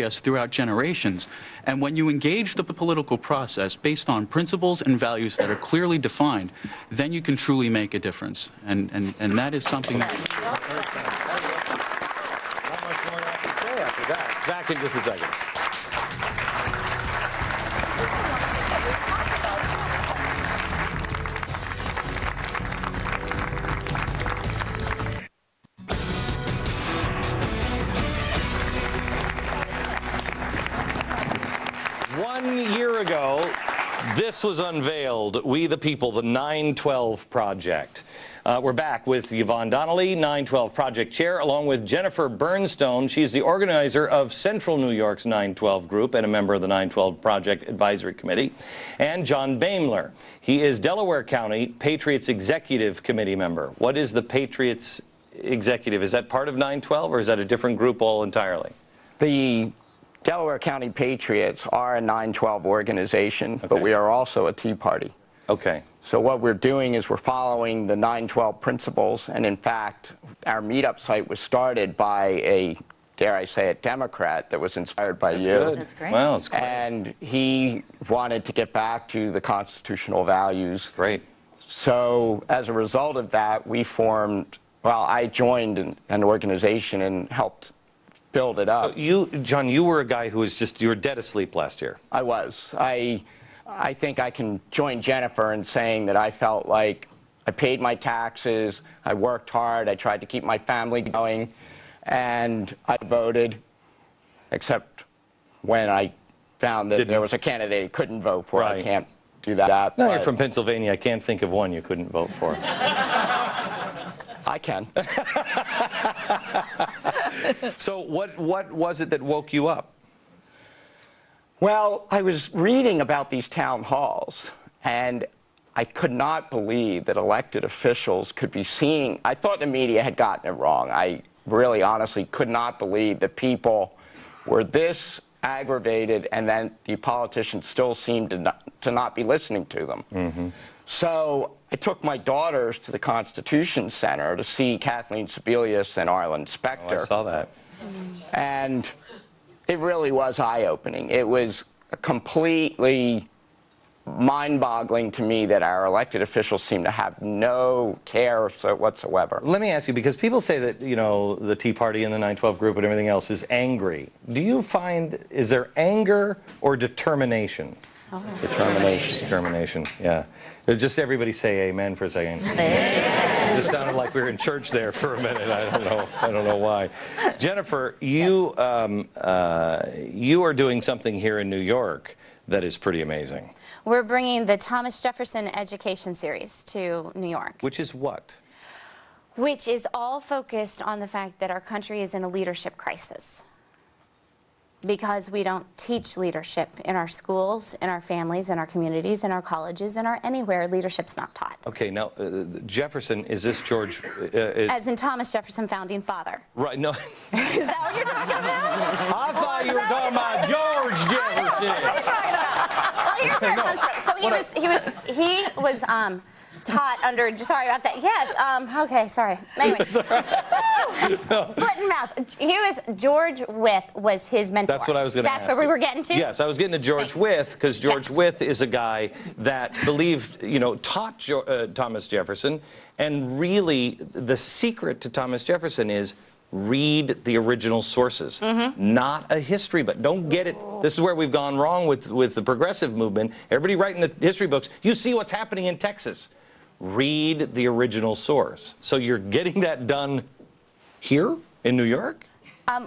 us throughout generations. And when you engage the political process based on principles and values that are clearly defined, then you can truly make a difference. And that is something that... Not much more I can say after that. Back in just a second. Ago, this was unveiled, We the People, the 9/12 Project. We're back with Yvonne Donnelly, 9/12 Project Chair, along with Jennifer Bernstone. She's the organizer of Central New York's 9/12 group and a member of the 9/12 Project Advisory Committee. And John Boehmler. He is Delaware County Patriots Executive Committee member. What is the Patriots Executive? Is that part of 9/12 or is that a different group all entirely? The Delaware County Patriots are a 9/12 organization, but we are also a Tea Party. Okay. So what we're doing is we're following the 9/12 principles, and in fact, our meetup site was started by a, dare I say it, Democrat that was inspired by you. Good. That's great. Well, that's great. And he wanted to get back to the constitutional values. Great. So as a result of that, we formed, well, I joined an organization and helped build it up. So John, you were a guy who was you were dead asleep last year. I was. I think I can join Jennifer in saying that I felt like I paid my taxes, I worked hard, I tried to keep my family going, and I voted, except when I found that there was a candidate I couldn't vote for. Right. I can't do that. No, you're from Pennsylvania. I can't think of one you couldn't vote for. I can. So what was it that woke you up? Well, I was reading about these town halls, and I could not believe that elected officials could be seeing. I thought the media had gotten it wrong. I really honestly could not believe that people were this aggravated and then the politicians still seemed to not be listening to them. Mm-hmm. So I took my daughters to the Constitution Center to see Kathleen Sebelius and Arlen Specter. Oh, I saw that. And it really was eye-opening. It was completely mind-boggling to me that our elected officials seem to have no care whatsoever. Let me ask you, because people say that, you know, the Tea Party and the 9/12 group and everything else is angry. Do you find, is there anger or determination? Oh. Determination. Determination, yeah. Just everybody say amen for a second. It just sounded like we were in church there for a minute. I don't know why. Jennifer, you are doing something here in New York that is pretty amazing. We're bringing the Thomas Jefferson Education Series to New York. Which is what? Which is all focused on the fact that our country is in a leadership crisis. Because we don't teach leadership in our schools, in our families, in our communities, in our colleges, in our anywhere. Leadership's not taught. Okay, now Jefferson, is this George? As in Thomas Jefferson, founding father. Right. No. Is that what you're talking about? I thought you were talking about George Jefferson. Well, here's where it comes from. So he was taught under, sorry about that, yes, okay, sorry. Anyway. Foot and mouth. George Wythe was his mentor. That's what I was going to ask. That's where we were getting to? Yes, I was getting to George Wythe, because George Wythe is a guy that believed, you know, taught Thomas Jefferson, and really the secret to Thomas Jefferson is read the original sources, not a history book. Don't get it. This is where we've gone wrong with the progressive movement. Everybody writing the history books, you see what's happening in Texas. Read the original source. So you're getting that done here in New York?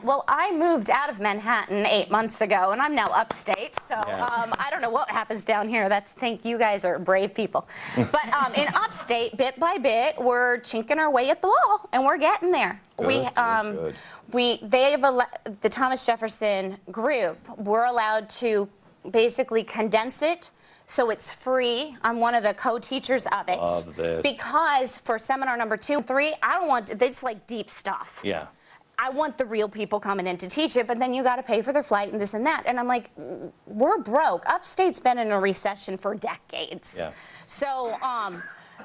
Well, I moved out of Manhattan 8 months ago, and I'm now upstate, so I don't know what happens down here. Think you guys are brave people. But in upstate, bit by bit, we're chinking our way at the wall, and we're getting there. Good, The Thomas Jefferson group, we're allowed to basically condense it so it's free. I'm one of the co-teachers of it. Love this. Because for seminar number 2 and 3, I don't want, it's like deep stuff. Yeah. I want the real people coming in to teach it, but then you got to pay for their flight and this and that. And I'm like, we're broke. Upstate's been in a recession for decades. Yeah. So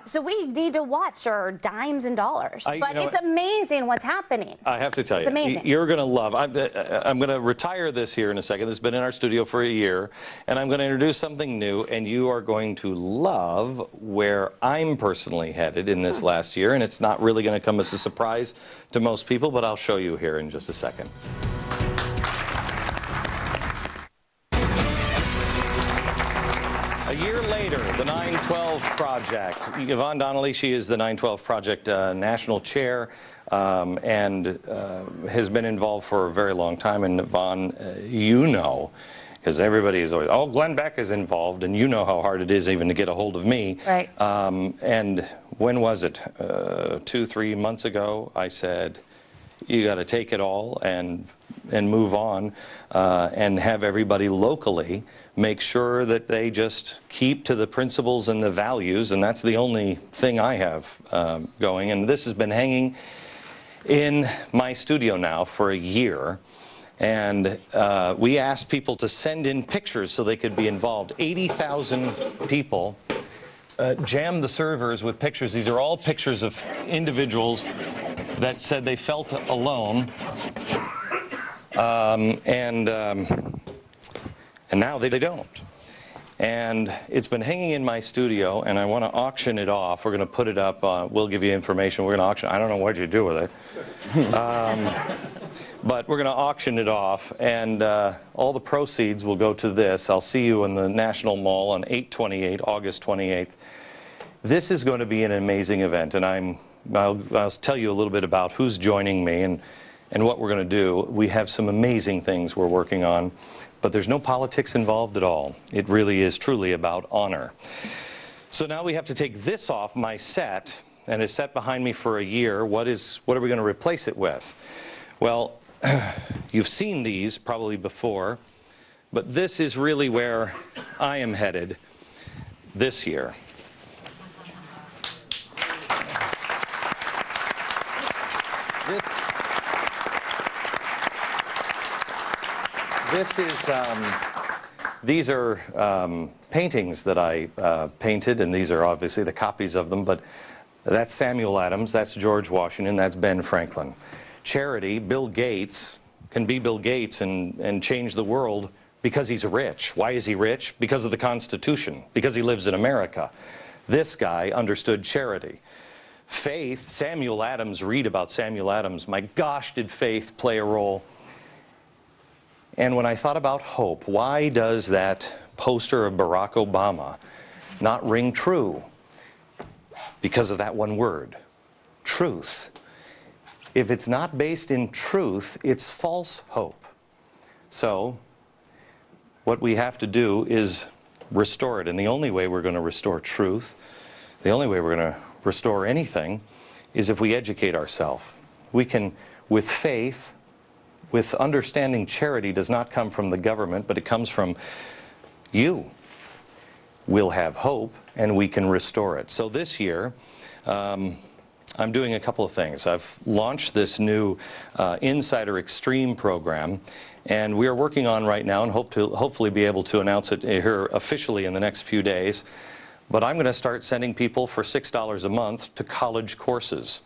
So we need to watch our dimes and dollars. But you know, it's amazing what's happening. I have to tell you, It's amazing. you're going to love. I'm going to retire this here in a second. This has been in our studio for a year, and I'm going to introduce something new, and you are going to love where I'm personally headed in this last year, and it's not really going to come as a surprise to most people, but I'll show you here in just a second. A year later, the 9/12 Project. Yvonne Donnelly, she is the 9/12 Project national chair and has been involved for a very long time. And Yvonne, you know, because everybody is always, oh, Glenn Beck is involved, and you know how hard it is even to get a hold of me. Right. And when was it? 2-3 months ago, I said, you got to take it all and move on and have everybody locally make sure that they just keep to the principles and the values, and that's the only thing I have going. And this has been hanging in my studio now for a year, and we asked people to send in pictures so they could be involved. 80,000 people jammed the servers with pictures. These are all pictures of individuals that said they felt alone, and now they don't. And it's been hanging in my studio, and I want to auction it off. We're going to put it up. We'll give you information. We're going to auction. I don't know what you do with it. But we're going to auction it off, and all the proceeds will go to this. I'll see you in the National Mall on 8/28, August 28th. This is going to be an amazing event, and I'll tell you a little bit about who's joining me and what we're going to do. We have some amazing things we're working on, but there's no politics involved at all. It really is truly about honor. So now we have to take this off my set, and it's set behind me for a year. What are we going to replace it with? Well, you've seen these probably before, but this is really where I am headed this year. These are paintings that I painted, and these are obviously the copies of them, but that's Samuel Adams, that's George Washington, that's Ben Franklin. Charity, Bill Gates can be Bill Gates and change the world because he's rich. Why is he rich? Because of the Constitution, because he lives in America. This guy understood charity. Faith, Samuel Adams, read about Samuel Adams. My gosh, did faith play a role? And when I thought about hope, why does that poster of Barack Obama not ring true? Because of that one word, truth. If it's not based in truth, it's false hope. So what we have to do is restore it. And the only way we're going to restore truth, the only way we're going to restore anything, is if we educate ourselves. We can, with faith, with understanding charity does not come from the government, but it comes from you. We'll have hope, and we can restore it. So this year, I'm doing a couple of things. I've launched this new Insider Extreme program, and we are working on right now and hope to hopefully be able to announce it here officially in the next few days. But I'm going to start sending people for $6 a month to college courses.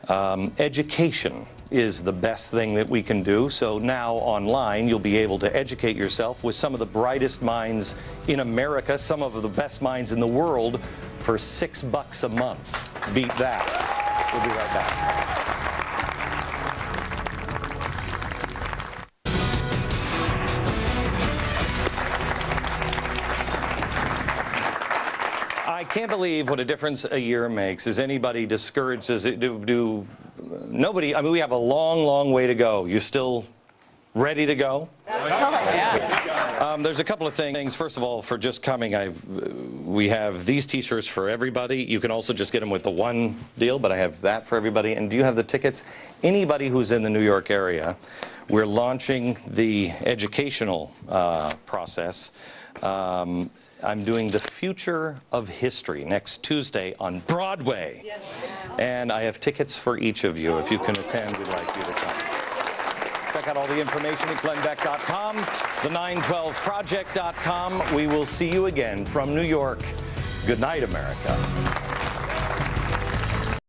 Education is the best thing that we can do. So now online you'll be able to educate yourself with some of the brightest minds in America, some of the best minds in the world, for $6 a month. Beat that. We'll be right back. I can't believe what a difference a year makes. Is anybody discouraged? Does it do nobody? I mean, we have a long, long way to go. You still ready to go? Yeah. There's a couple of things. First of all, for just coming, we have these T-shirts for everybody. You can also just get them with the one deal, but I have that for everybody. And do you have the tickets? Anybody who's in the New York area, we're launching the educational process. I'm doing The Future of History next Tuesday on Broadway. Yes. And I have tickets for each of you. If you can attend, we'd like you to come. Check out all the information at glennbeck.com, the912project.com. We will see you again from New York. Good night, America.